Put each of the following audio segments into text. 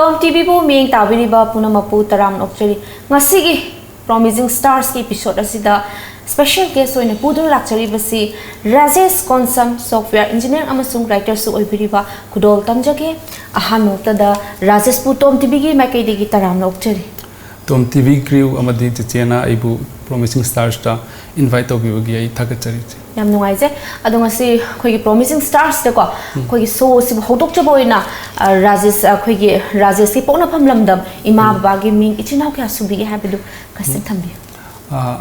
TOMTV bu miyeng tabiriba punamapu taram okchari ngasigi promising stars ki episode asida special guest oina pudun lakchari basi Rajesh Konsam software engineer amasung writer su oibiriba kudol tamjage ahanota da Rajesh pu TOMTV gi makai digi taram okchari TOMTV crew amadi chichena aibu promising stars ta invite obiogi ai thakachari yam nungaise adonga si khoi promising stars de ko khoi so si hodok chaboina Rajesh ki pona phamlamdam ima baba gi ming ichinaw kya subi gi habidu kasin thambi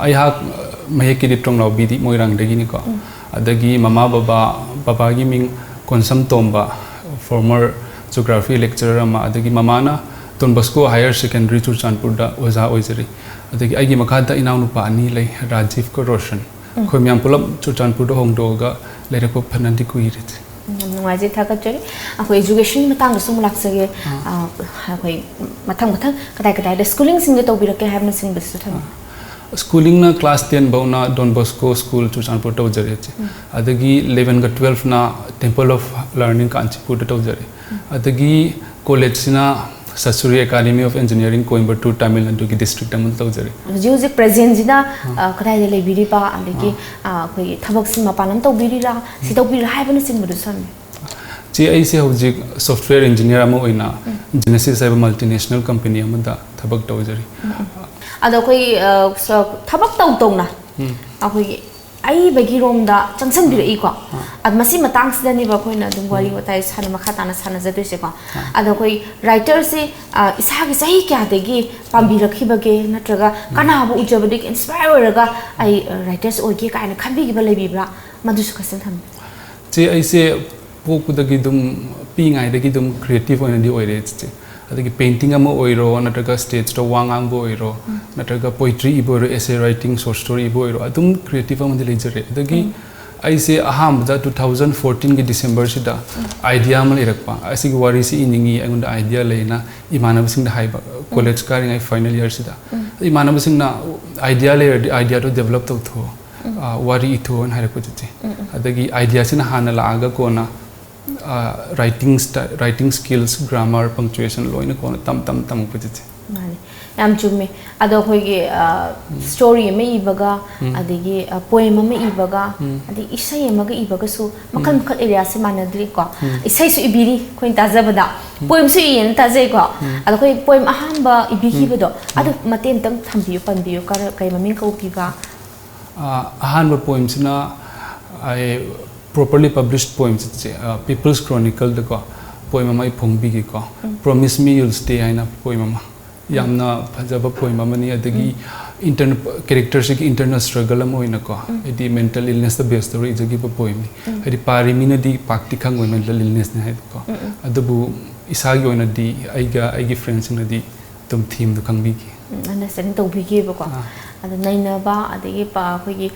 ai ha maheki ditrong law bidi moirang degi ni ko adagi mama baba gi ming Konsam Tomba former geography lecturer ama adagi mama na Don Bosco Higher Secondary Churchanpur da oza oizari adagi aigi makada inaw nupa ani lei Rajiv ko Roshan khoi myam pulap Churchanpur da hongdoga lerepo phanandi ku irit nungaje thakachari akoi education matang sum laksage akoi mathang kadai da schooling sing to birake habna sing bisu tham schooling na class 10 bauna Don Bosco school Churchanpur to jare adagi 11 ga 12 na Temple of Learning Kanchipur to jare adagi college na Sasuri Academy of Engineering Coimbatore Tamil Nadu ki district amul tawjari music present jina kadai de lebiri pa adagi koi thabak sim mapanam tawbirira si tawbir haibana sing budu sam ji ai se hojik software engineer ama oina Genesis aba multinational company amada thabak tawjari ado koi thabak tawtongna akoi ai bagi romda changsan birai ko ad masi matang sidani ba koina dum wari watai sana makhatana sana jadu se ko ado koi writer se isa gi sahi kya degi pambi rakhi bage natraga kana bu ujabadi inspire ga ai writers oge kaina khambi gi balai bibra madu su kasen tham je ai se poku dagi dum pingai dagi dum creative oina di oire che adagi painting ama oiro natraga stage to wangang bo oiro natraga poetry ibo essay writing short story ibo oiro adum creative ama lejare adagi ai se aham da 2014 gi December sida idea ama irakpa asigi wari si iningi angonda idea leina imanab sing da haiba college karing ai final year sida imanab sing na idea to develop to tho wari itho an hairako jite adagi idea sina hana laaga kona writing skills, grammar, punctuation, loina ko tam pujite. Mani, yam chume. Ado koi ge story me ibaga, adigi poem me ibaga, adi isai emaga ibaga su makal area se manadri ko. Isai su ibiri koi taza bada. Poem su iyen taza ko. Ado koi poem ahamba ibiki bado. Ado matem tam thambiyo panbiyo kay maming ko piba. Ahamba poem sina ay properly published poems People's Chronicle the poem ama phongbi ko Promise Me You'll Stay aina poem ama yamna phajaba poem ama ni adagi internal characters ki internal struggle ama oina ko edi mental illness the best story jagi poem ni edi pari mina di pakti khang mental illness ne hai ko adabu isagi oina di aigi friends na di tum theme du khangbi ki understand to bi ki ba ko ada naina ba adagi pa khoi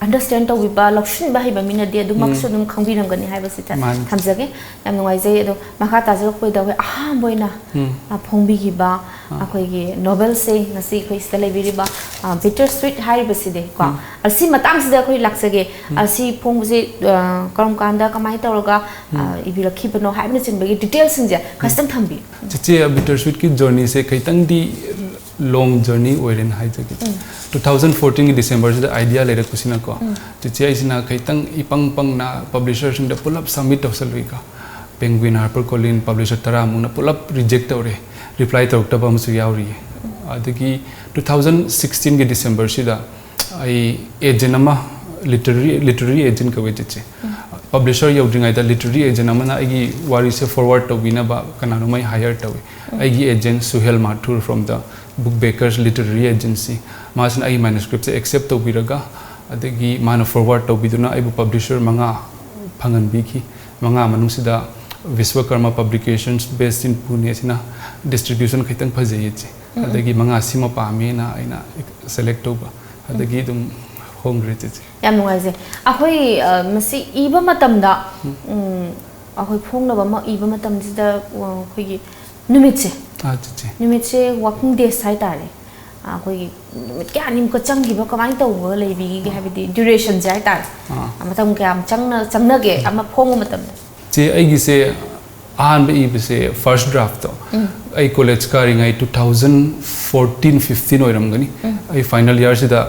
understand to wiba lokshin ba hiba mina dia dumak so dum khangbiram gani haiba sita thamjage yam ngai jai ado makha tajak poi da aha boina phongbi gi ba akoi gi novel se ngasi khoi stale biri ba bitter sweet haiba side ko asi matang sida khoi laksage asi phong je karam kanda kamai tawraga ibira khibano haibna chinbagi details sinja custom thambi chiche bitter sweet ki journey se kaitang di long journey oiren haijagi 2014 December the idea later kusina ko chiche isina kaitang ipang na publisher sing da pull up submit of salwika Penguin Harper Collins publisher tara muna pull up reject ore reply ta ba musu yauri adagi 2016 ge December sida ai agent ama literary agent ka weche publisher yaudringai da literary agent ama na agi wari se forward to bina ba kana no mai hire tawi agi agent Suhel Mathur from the Book Bakers Literary Agency masin ai manuscript se accept to biraga adagi mana forward to biduna ai publisher manga phangan biki manga manung sida Vishwakarma Publications based in Pune sina distribution khaitang phajai che adagi manga sima pame na aina select to ba adagi dum hongre che yam ngai je akoi masi iba matamda akoi phongna ba ma iba matam sida khoi gi numit che numit che working days sai tare akoi kya nim ko changi ba kamai to go lebi gi habidi duration jai tar matam kya changna ge ama phong matam che ai gi se ahn be ibse first draft to ai college karing ai 2014 15 oiram gani ai final year sida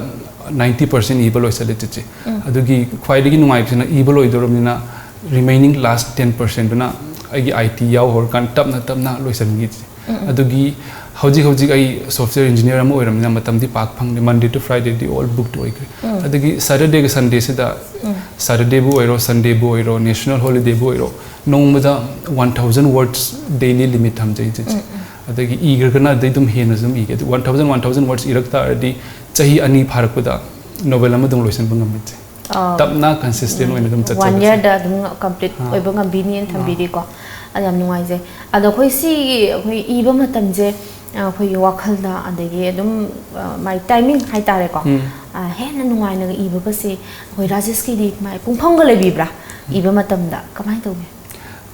90% ibal oisale chichi adugi khwaidagi nungai bsina ibal oidoromina remaining last 10% na ai IT yaw hor kan tapna loisan gi adugi hauji ai software engineer am oiramina matam di pak phang Monday to Friday di all booked oigre adugi Saturday ga Sunday sida Saturday bu oiro Sunday bu oiro national holiday bu oiro nongmada 1000 words daily limit tham jai chichi adagi eager kana dai dum hena zum ige 1000 words irakta adi chahi ani pharakpada novel ama dum loisan bangam che tapna consistent oina dum chat 1 year da dum complete oiba ngam binian thambiri ko adam nuai je ado khoi si khoi iba matam je khoi wakhal da adagi dum my timing hai tare ko hena nuai na iba ba se khoi Rajesh ki di mai pungphang ga lebibra iba matam da kamai tawbe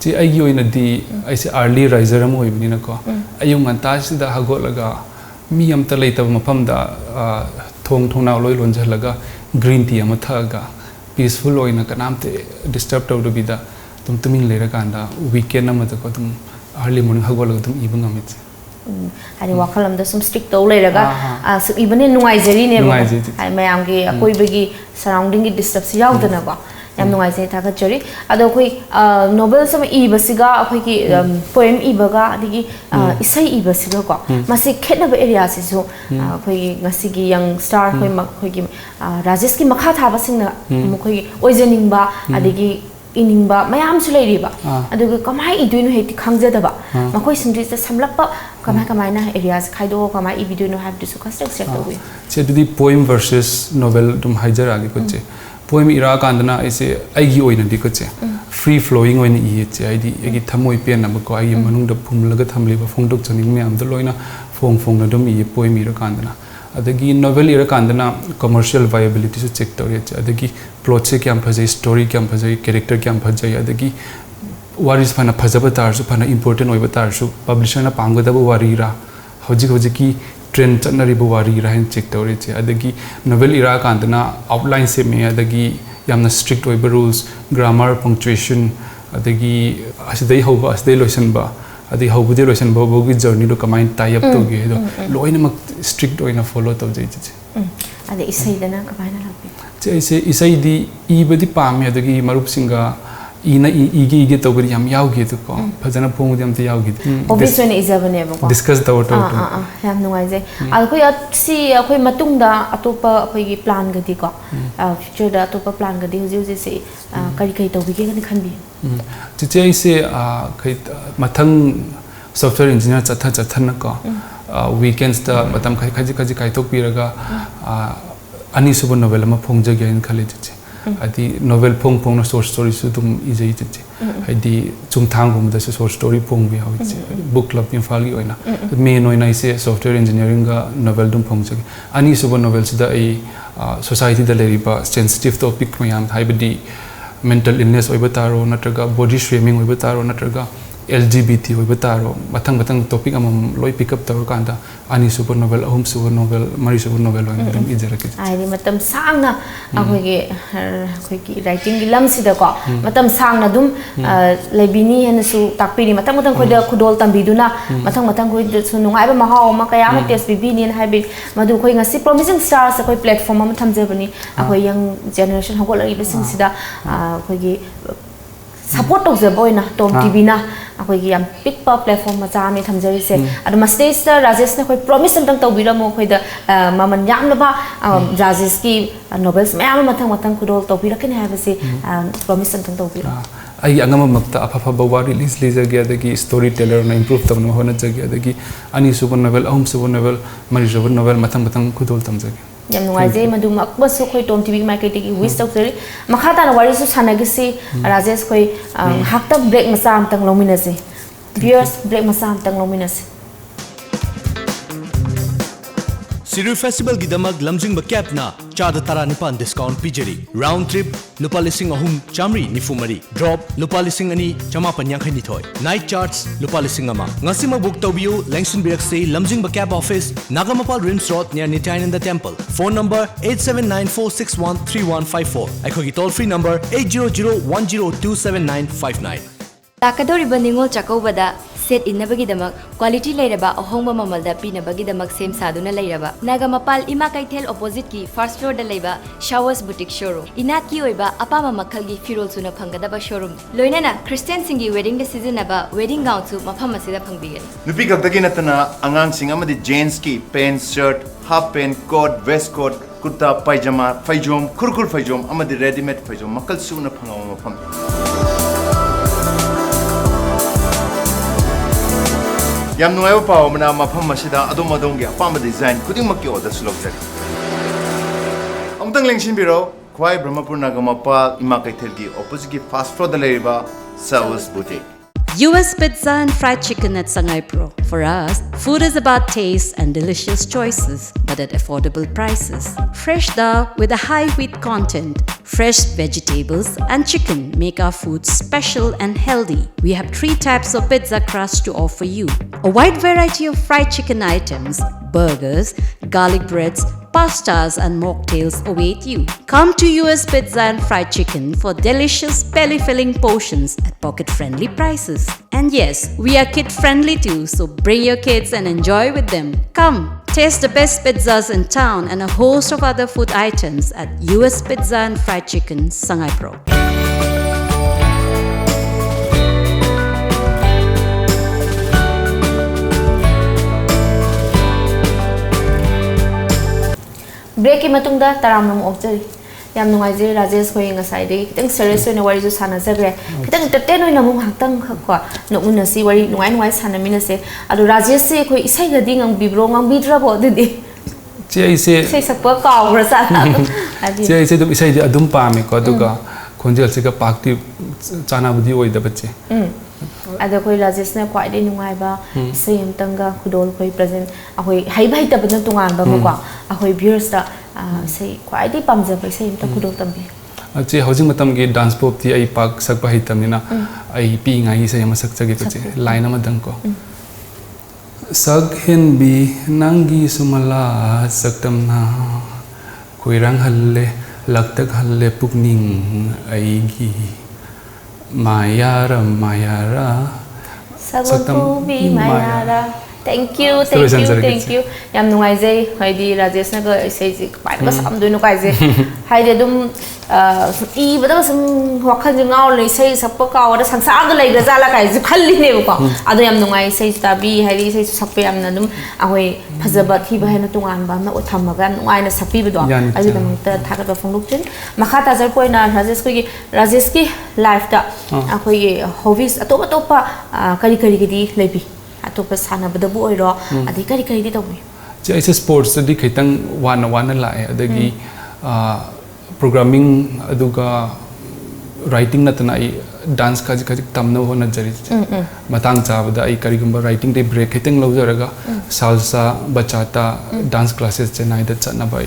ji ai gi oina di ai se early riser am oibni na ko ayung anta sida hagolaga mi am ta leitab mafam da thong na loi lonjalaga green tea ama thaga peaceful oina kanamte disturb tawdu bida tuming lera kanda weekend ama ta ko tum early morning hagolaga tum ibang amit hari wakalam da sum strict to leraga su ibane nuai jeri ne ba ai mayam gi akoi bagi surrounding gi disturb si yaw dana ba yam nuai se tha ka chori ado khoi novel sama iba siga akhoi ki poem iba ga adigi isai iba siga ko masi khetna ba area si so khoi ngasi gi young star khoi gi Rajesh ki makha tha ba singna khoi oijening ba adigi ining ba mayam su lei ba aduga kamai iduino heti khangja da ba makhoi sindri se samlap ba kamai na areas khaido kamai ibiduino have to su custom check to we che the poem versus novel dum haijar agi ko che poem ira kandana ise aigi oina di ko che free flowing oina I che ai di agi thamoi pen na ko ai manung da phumlaga thamli ba phongdok chaning me am da loina phong na dum I poem ira kandana adagi novel ira kandana commercial viability su check tori che adagi plot se kyam phajai story kyam phajai character kyam phajai adagi waris phana phajaba tar su phana important oiba tar su publisher na pangada ba wari ra hoji ki trend chanari ba wari ra hin check tori che adagi novel ira kandana outline se me adagi yamna strict oiba rules grammar punctuation adagi asidai hoba asidai loisan ba adi hobudi loisan ba bogi journey lo kamain tie up to ge do loina mak strict oina follow to jai che adi isai dana kamaina lapi che ise isai di ibadi pame adagi marup singa ina ige to gari yam yaw ge to ko phajana phong dam te yaw ge obviously ne izabane ba ko discuss the water yam nuai je al khoi si khoi matung da atopa khoi gi plan ga di ko future da atopa plan ga di huji se kari to bi ge kan khan bi che ise khai mathang software engineer chatha na ko weekends da matam khaji kai tok piraga ani subo novel ama phong jagya in khale che adi novel phong na short story su tum ijai che adi chungthang gum da short story phong bi hawi che book club in fali oina main oina ise software engineering ga novel dum phong jagi ani subo novel da ai society da leriba sensitive topic mayam haibadi mental illness oiba taro natraga body shaming oiba taro natraga LGBT oiba taro matang topic amam loi pick up taro kanda ani super novel ahum super novel mari super novel oina dum ijarake ai ni matam sangna akhoi gi writing gi lam sida ko matam sangna dum lebini hen su takpiri matang khoi da khudol tambiduna matang khoi su nungai ba mahau ma kaya ma test bibi ni haibi madu khoi ngasi promising stars khoi platform am thamjebani akhoi young generation hogolari besing sida khoi gi support to the boy na TOMTV na akoi gi am pick pa platform ma cha mi thamjari se aduma stage da Rajesh na khoi promise antang to biramo khoi da maman yam na ba Rajesh ki novels mayam mathang khudol to birakene ha basi promise antang to bira ai angama makta afa bawa release leja gya dagi storyteller na improve tamna hona jagya dagi ani super novel ahum super novel mari super novel mathang khudol tamjagi yam nuai je madu makba su khoi TOMTV market gi wish tok seri makhata na wari su sanagi si Rajesh khoi hakta break masa am tang lomina se viewers break masa am tang lomina se Siru Festival Gidamak Lamjing Bakapna Chada Tara Nipan discount Pijeri round trip Lupa Lising Ahum Chamri Nifumari drop Lupa Lising Ani Chamapan Yankai Nitoy night charts Lupa Lising Ama Ngasima book Tobio Langston Birakse Lamjing Bakap office Nagamapal Rims Road near Nityananda Temple phone number 8794613154 Aikogi toll free number 8001027959 Lakadoriba Ningol Chakobada set innabagidamak quality lairaba ahongba mamalda pinabagidamak same saduna lairaba Nagamapal Ima Kaitel opposite ki first floor da laiba Showers Boutique showroom inat ki oiba apama makalgi firol suna phangadaba showroom loinana Christian singi wedding da seasonaba wedding gown su mafam asida phangbigani nupi kaktagi natana angang sing amadi jeans ki pant shirt half pant coat vest coat kurta pajama faijom kurkul faijom amadi ready made faijom makal suna phangama mafam yam nuaiba paw mana mafam masida adom adomgi apama design kuding makki order slokjari amtang lengsin biro khwai brahmapur nagamapal ima kaithelgi opposite ki fast food leriba Showers Boutique US Pizza and Fried Chicken at Sangai Pro. For us, food is about taste and delicious choices, but at affordable prices. Fresh dal with a high wheat content, fresh vegetables and chicken make our food special and healthy. We have 3 types of pizza crust to offer you. A wide variety of fried chicken items, burgers, garlic breads, pastas and mocktails await you. Come to US Pizza and Fried Chicken for delicious belly-filling portions at pocket-friendly prices. And yes, we are kid-friendly too, so bring your kids and enjoy with them. Come, taste the best pizzas in town and a host of other food items at US Pizza and Fried Chicken, Sangai Pro. Break ki matungda taram nam objari yam nungaijeri Rajesh khoi ngasai de kitang serious oina wari ju sana jagre kitang entertain oina mu haktang khakwa nokuna si wari nungai nungai sana mina se adu Rajesh se khoi isai ga ding ang bibro ngang bidra bo de che sei sakpa kaura sa adi che dum isai de adum pa me ko duga khonjel se ka pakti chana budi oi da bache ada koi Rajesh na kwai de nungai ba sei amtanga khudol khoi present ahoi hai bai ta bana tungan ba ko ahoi viewers da sei kwai de pamja ba sei amta khudol tambi che housing matam ge dance pop ti ai pak sak ba hitamina ai pi ngai sei ma sak chagi che line ma dang ko sag hen bi nangi sumala saktam na koirang halle laktak halle pukning ai gi Mayara, Mayara. Sababubi Mayara. Thank you. Yam nungai jai haidi Rajesh na ga sei ji pai ba sam du nu kai je haide dum I bada sam wakhan jing ngau le sei sappa ka wa sang sang ga lai ga jala kai ji khalli ne ko ado yam nungai sei ta bi haidi sei sappe yam na dum ahoi phajaba thi ba na tungan ba na otham ga nungai na sapi ba do ai dum ta thaga ba phongluk chin makha ta jar koi na Rajesh ki life ta ahoi hobbies atop pa kari gi di lebi atop sana ba da bu oi ro adi kari di to bi che ai sports di khaitang wana la adagi programming aduga writing natana ai dance ka tamno hona jari matang chabada ai karigumba writing de break khiteng lojaraga salsa bachata dance classes che nai da chana bai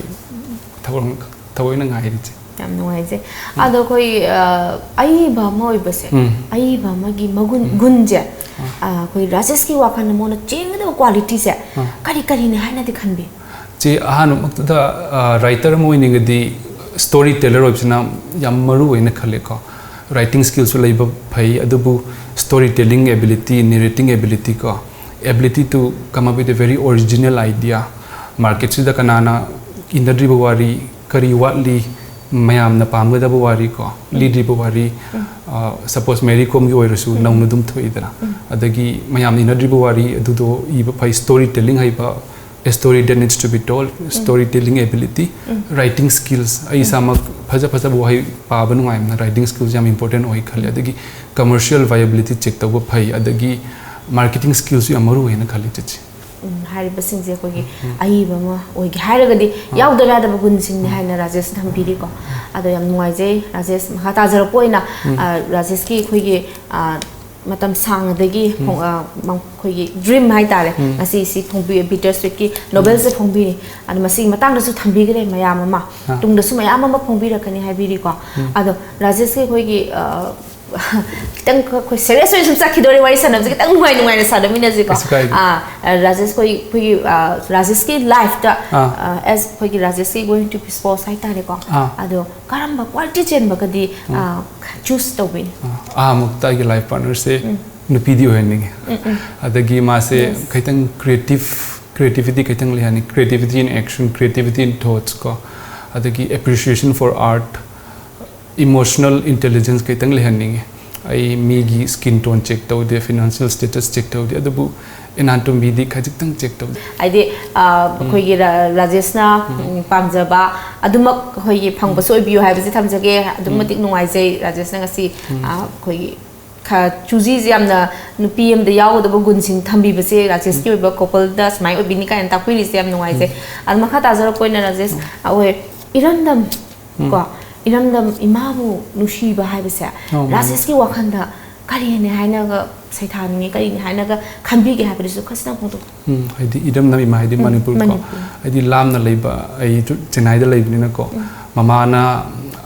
thawoi na ngai ri che yam nuai je ado koi ai ba moi base ai ba magi magun gunje koi Rajesh ki wakan mo na cheng da quality se kari ne haina de khanbe che ahan makta writer mo ni gadi storyteller option yam maru oina khale ko writing skills laiba phai adubu storytelling ability narrating ability ko ability to come up with a very original idea market sida kanana industry bawari kari watli mayam na pamga bawari ko lead bawari suppose Mary Kom gi oirasu naung dum thoidana adagi mayam industry bawari adudo iba phai storytelling haiba a story that needs to be told, storytelling ability, writing skills. I samak phaja bo hai pa banu ai na writing skills jam important oi khale adagi commercial viability check to phai adagi marketing skills yu amaru hai na khale chi hari basing je ko gi ai ba ma oi gi haraga di yaw da da gun sing ni hai na Rajesh tham biri ko ado yam nuai je Rajesh ma ta jar poina Rajesh ki khoi gi matam sang dagi khoi gi dream hai tare asi si phongbi bitter sweet ki novel se phongbi ani masi matang da su thambi gre mayam ma tung da su mayam ma phongbi rakani hai biri ko ado Rajesh ki khoi gi kitang ko serious so sum sakhi dori wari sanam se kitang nuai na sadam ina ji ko Rajesh koi Rajesh ki life ta as koi Rajesh ki going to be sports sai ta ko ado karamba quality chen bagadi choose to win mukta ki life partner se nupi di hoening adagi ma se kaitang creativity kaitang lehani creativity in action creativity in thoughts ko adagi appreciation for art emotional intelligence kaitang lehaning ai migi skin tone check tau de financial status check tau de adabu anatomy di khajitang check tau ai de khoi gi Rajesh na pamjaba adumak khoi gi phangba soi biu ha bi thamjage adumatik nungai jai Rajesh na ngasi khoi kha chuji jamna nupi am de yaw da gun sing thambi base Rajesh ki ba couple da smai obini ka enta pui ri sem nungai jai al makha ta jar koi na Rajesh awe irandam ko iramdam imabu nushi ba hai basa Rajesh ki wakhanda kari ne haina ga saithani kari ne haina ga khambi ge ha bisu khasna photo haidi iramdam ima haidi Manipur ko haidi lamna leiba ai Chennai da leibni na ko mama na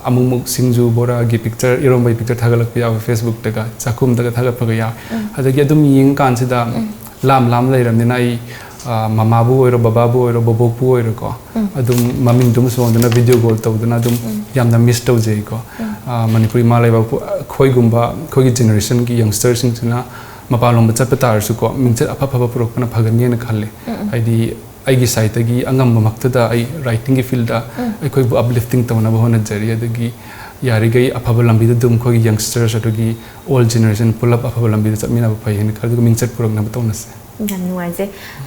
amumuk singju bora gi picture irombai picture thagalak ya Facebook daga chakum daga thagat phaga ya adagi adum ying kan sida lam leiramni na ai mama bu oiro baba bu oiro bobok bu oiro ko adum maming dum so dana video call tawdana adum yamna miss taw jei ko Manipuri ma laiba khoi gumba khoi gi generation gi youngsters sing chuna mapalom ba chapa tar su ko mingchat apha pha prok na phagani na khalle aidi aigi site gi angam makta da ai writing gi field da ai khoi bu uplifting tawna ba hona jari adagi yari gai apha lambi da dum khoi youngsters atogi all generation pull up apha lambi da chapmina ba phai hin khar du mingchat prok na ba tawna se yam nuai je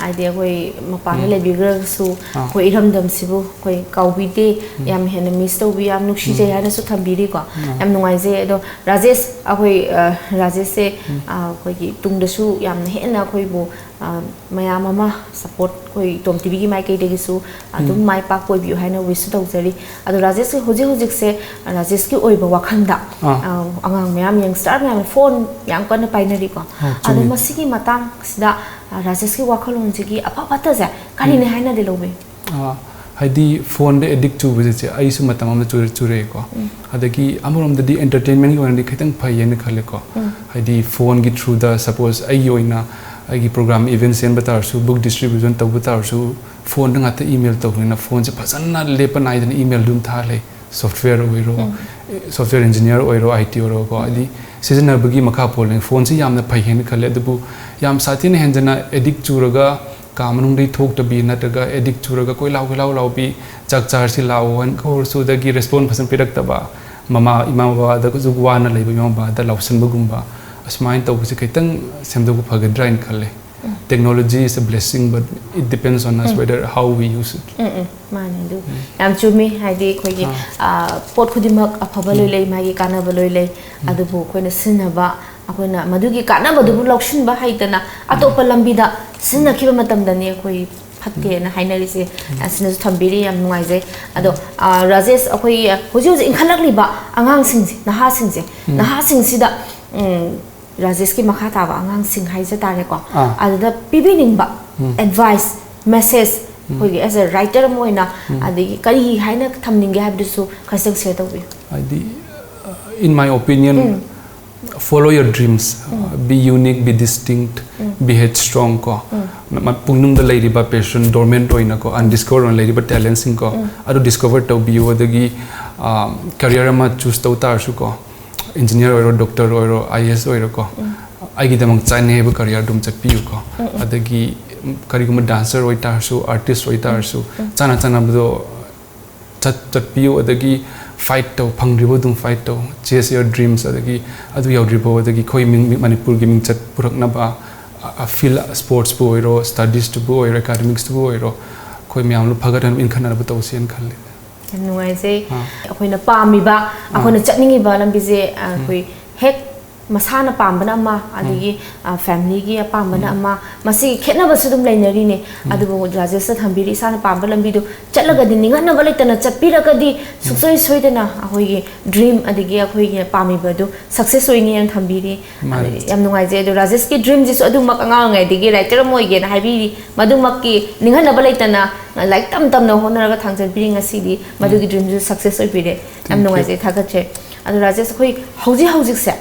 idea koi mapana le bigra su koi iramdam sibu koi kaubi de yam hena miss to bi yam nukshi je yana su thambiri ko yam nuai je do Rajesh akoi Rajesh se koi gi tungda su yam hena koi bu mayam ama support koi TOMTV gi mai kai de gi su adum mai pa koi bi haina wish to jari ado Rajesh hojik se Rajesh ki oi ba wakhanda angang mayam youngster mayam phone yang kon painari ko ado masigi matang sida Rajesh ki wakhalon jigi apa pata ja kani ne haina de lobe haidi phone de addict to visit ai su matam am chure ko adagi amorom de entertainment ko ndi khitang phai yen khale ko haidi phone gi through the suppose ai yoina ai gi program event sen batar su book distribution taw batar su phone da ngata email taw na phone se phasana lepan ai den email dum tha le software oiro software engineer oiro IT oiro ko adi season bagi makha poleng phone se yamna phai hen khale adubu yam satin henjana addict churaga kamanung dei thok tabi nataga addict churaga koi lau bi chak char si lau han khor su dagi response phasan pirak taba mama imam ba da ku wana leiba imam ba da lausan bagumba asmain taw se kaitang semdo ku phagadra in khale technology is a blessing but it depends on us whether how we use it mani du yam chumi haidi khoi gi pot khudimak afaba loi lei magi kana ba loi lei adubu khoina sinaba akoina madugi kana ba du lokshin ba haitana atopa lambi da sinna khiba matam da ne khoi phatte na hainari se asina thambiri yam nuai je ado Rajesh akoi hoji inkhalak liba angang sing se naha sing sida Rajesh ki makha ta ba angang sing hai ja tare ko ada pibining ba advice message khoi as a writer moina adi kari haina thamning ge habdu su khasang share to adi in my opinion follow your dreams be unique be distinct be headstrong ko pungnung da leiriba passion dormant oina ko undiscovered on leiriba talent sing ko adu discover to be odagi career ma choose to tar su ko engineer or doctor or IAS or ko aigi damang chaine ba career dum chakpiu ko adagi kariguma dancer oi tar su artist oi tar su chana bdo chatpiu adagi fight to phangribo dum fight to chase your dreams adagi adu yaudribo adagi khoi Manipur gi mingchat purakna ba feel sports bo ero studies to bo ero academics to bo ero khoi myam lu phagaran in khana ba tawsian khalle nuai je akoina pami ba akoina chatningi ba lambi je koi hek masana pambana ma adigi family gi pambana ma masi khetna ba sudum lainari ne adubu Rajesh thambiri sana pamba lambi do chatlaga di ninga na balaitana chatpiraga di suksoi soidana akoi gi dream adigi akoi gi pami ba do success oingi an thambiri yam nuai je do Rajesh ki dream ji so adu mak anga ngai digi writer moi ge na habi madu mak ki ninga na balaitana like tam na honaraga thangjan piring asidi madu gi dream ji success oi pire yam nuai je thagat che adu Rajesh khoi hauji se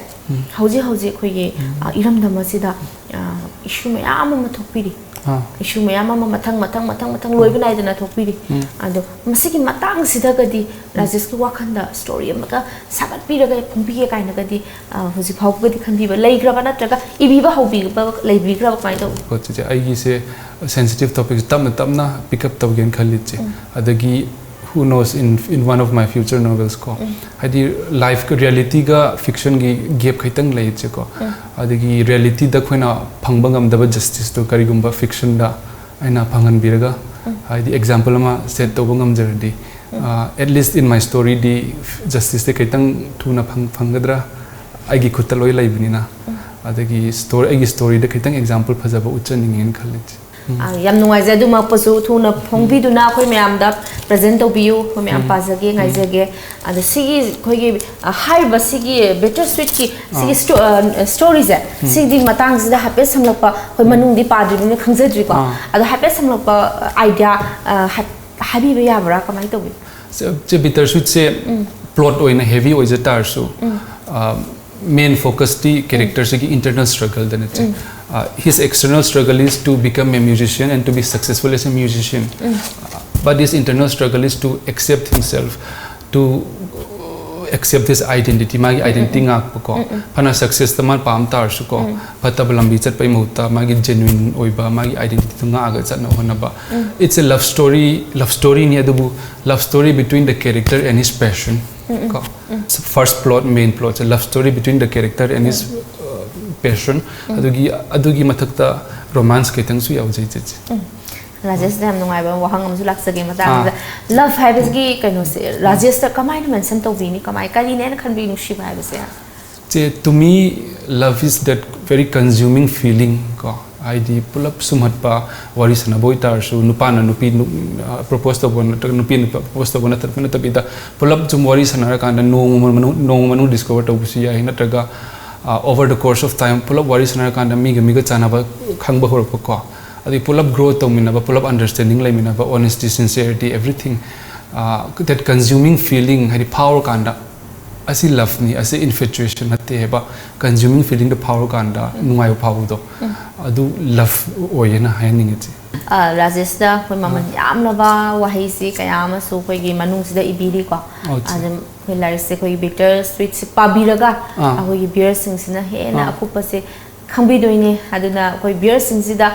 hauji hauji khoi ge iram dama sida issue mayam ma thokpiri issue mayam ma mathang loi banai dana thokpiri ado masigi matang sida gadi Rajesh ki wakhanda story amaka sabat piraga phungbi ge kaina gadi hauji phau gadi khanbi ba lei graba natraga ibi ba haubi ba lei bi graba kai to ko che ai gi se sensitive topics tamna pick up tawgen khaliche adagi who knows in one of my future novels ko hadi life ka reality ga fiction gi gap khaitang lai che ko adagi reality da khoina phangbangam da justice to karigumba fiction da aina phangan biraga hadi example ma set to bangam jardi at least in my story di justice de kaitang thuna phangadra agi khutaloi lai binina adagi story da kaitang example phajaba uchaningin khalich yam nuai za du ma pasu thuna phongbi du na khoi mayam da present to biu khoi mayam pa jage ngai jage ada sigi khoi gi high ba sigi better sweet ki sigi stories a sigi matang da happy samlakpa khoi manung di pa dri ne khangjadri ko ada happy samlakpa idea habi ba ya bra kamai to bi che better sweet se plot oina heavy oi jatar su main focus the character se ki internal struggle then his external struggle is to become a musician and to be successful as a musician but his internal struggle is to accept himself, to accept his identity magi identity ngak ko phana success taman pam tar su ko phatab lambi chat pai muta magi genuine oiba magi identity tu nga ga chat na hona ba it's a love story ni adubu love story between the character and his passion ko so first plot main plot a love story between the character and his passion adugi mathakta romance ke tang su yaw jai jai Rajesh da nungai ba wahang amsu laksage matang love habits gi kaino se Rajesh ta kamai na mention to bini kamai kali ne khan bi nushi ba se che to me love is that very consuming feeling ko id pulap sumat pa wari sana boy tar su nupa na nupi propose to bon nupi propose to bon tar pina tabida pulap jum wari sana ka na no manu discover to busi ya hina taga over the course of time pulap wari sana ka na mi ga chana ba khang ba hor ko adi pulap growth to mina ba pulap understanding lai mina ba honesty sincerity everything that consuming feeling hari power kanda asi love ni asi infatuation hatte ba consuming feeling the power kanda nungai power do adu love oyena haning it Rajesh da koi maman yam na ba wahi si kayama so koi gi manung sida ibiri ko adam koi laris se koi bitter sweet se pabiraga koi gi beer sing sina he na akupa se khangbi doine aduna koi beer sing sida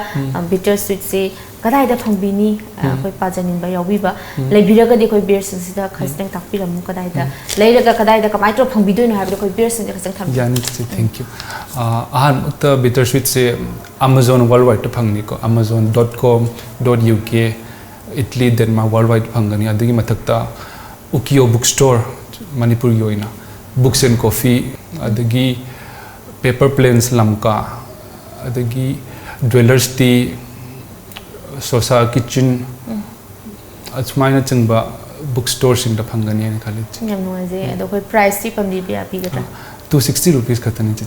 bitter sweet se kadai da phangbini koi pajanin ba yawi ba leibiraga de koi beer sing sida khaseng takpiram kadai da leiraga kadai da kamai tro phangbi doine ha koi beer sing khaseng tham yani thank you ahan the bitter sweet se Amazon worldwide to phangni ko amazon.com.uk Italy Denmark worldwide phangani adigi mathakta Ukiyo bookstore Manipuri yoina books and coffee adigi paper planes lamka adagi dwellers tea sosa kitchen achmaina changba bookstore sing da phangani ani khali yam no je ado koi price ti pamdi bi api gata 260 rupees khatani chi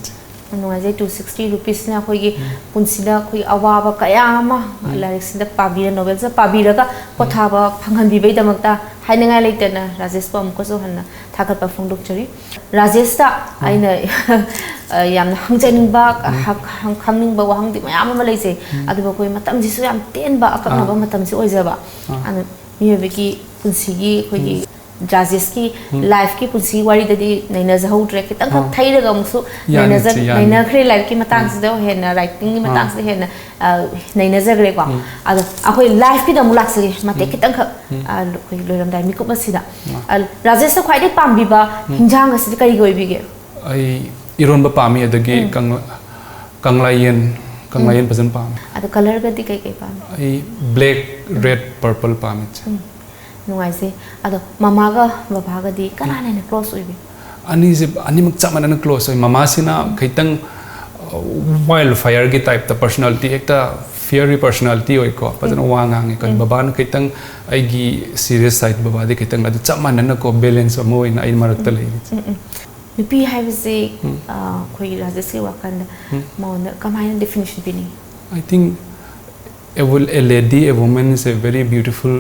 no je 260 rupees na koi gi punsida koi awaba kayama lyrics da pabira novel sa pabira ka kothaba phanghan bi bai damakta hainanga leitena Rajesh pam ko so hanna thakat pa phongdok chari Rajesh ta aina yam hangjaning ba khangning ba wahang di mayam ma leise adu koi matam ji su yam ten ba akak ba matam si oijaba an mi be ki punsi gi koi gi Rajesh ki life ki punsi wari dadi naina zahau track ki tang thai daga musu naina khre life ki matang se do hena writing ki matang se hena naina zagre ko adu akoi life ki da mulak se mate ki tang koi loram dai mi ko masida Rajesh ta khwai de pambi ba hinjang se kari goi bi ge ai iron ba pami adagi kanglayen pajan pam adu color ga di kai kai pam ai black red purple pam nuai se ado mama ga baba ga di kana ne close oi bi ani mak chamana na close oi mama sina kaitang wildfire gi type the personality ekta fiery personality oi ko pajan wangang kan baba na kaitang ai gi serious side baba de kaitang adu chamana na ko balance mo ina ai marak ta lai nupi hai se khoi Rajesh ke wakan maun kamai definition bini I think a lady a woman is a very beautiful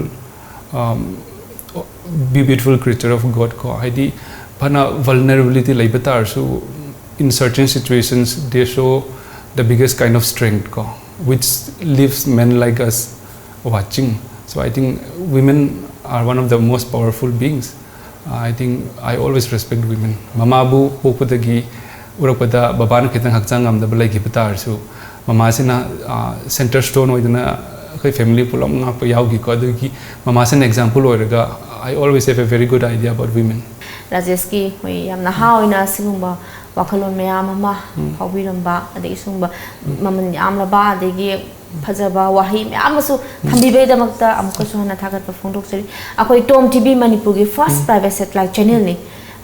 creature of God ko haidi phana vulnerability lai batar su in certain situations they show the biggest kind of strength ko, which leaves men like us watching. So I think women are one of the most powerful beings. I think I always respect women. Mama bu pokudagi urapada babana kitang hakchang amda balai gipatar so mama sina center stone oidana kai family pulam nga pa yau gi ko adagi mama sin example oiraga I always have a very good idea about women. Rajesh ki hoi yamna haoina singumba wakhalon mayam ama phawiramba adagi sungba maman yamla ba adagi phajaba wahi myaamasu thambibe damakta amka sohana thagat pa phongdok seri akoi TOMTV Manipur gi first private satellite channel ni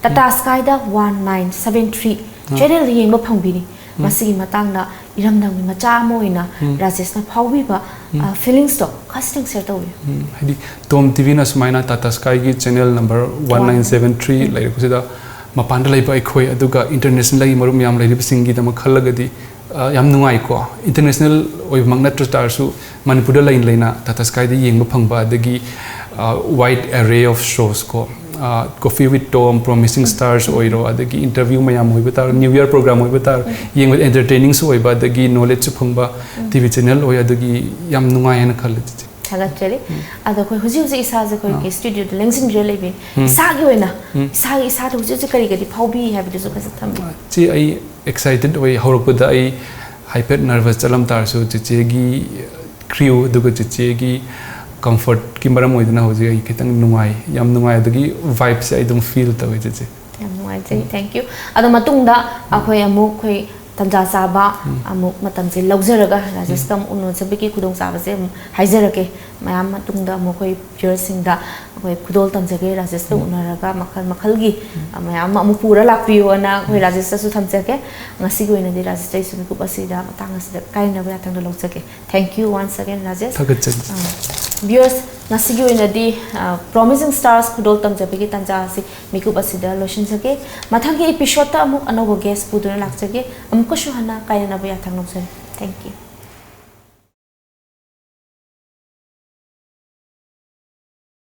Tata Sky da 1973 channel yengba phangbini masigi matangda iramdang mi macha moina Rajesh na phawbiba feelings to casting share tawi hadi TOMTV na sumaina Tata Sky gi channel number 1973 lai ko sida mapanda lai bai khoi aduga international lai marum yam lai singi dama khallagadi yam nungai ko international oi mangna tar su Manipur line laina Tata Sky da yengba phangba adagi wide array of shows ko Coffee with Tom, Promising Stars oiro adagi interview mayam oi batar New Year program oi batar yeng with entertaining so oi adagi knowledge su phangba TV channel oi adagi yam nungai na khalati thagat cheri ada koi huji huji isa je koi ke studio de lengsin je lebi isa gi oina isa to huji kari gadi phawbi have to so thambi chi ai excited oi horok da ai hyper nervous chalam tar so chi gi crew duga chi gi comfort ki maram oidna hoji ai kitang nungai yam nungai adagi vibes I don't feel ta hoje je yam nungai je thank you ado matung da akhoi amuk khoi tanja saba amuk matam je laujaraga Rajesh kam unon sabiki khudong saba je haijarake mayam matung da amuk khoi pure sing da khoi khudol tam jage Rajesh to unaraga makhal gi mayam amuk pura lakpiyo na khoi Rajesh su thamjake ngasi go ina di Rajesh tai sumi ku pasida matang asida kaina ba tang do laujake thank you once again Rajesh thagat viewers ngasi go ina di Promising Stars khudol tam jabegi tanja si miku pasida lotion jage mathang gi episode ta amuk anogo guest puduna lakjage amuk shuhana kaina ba tang thank you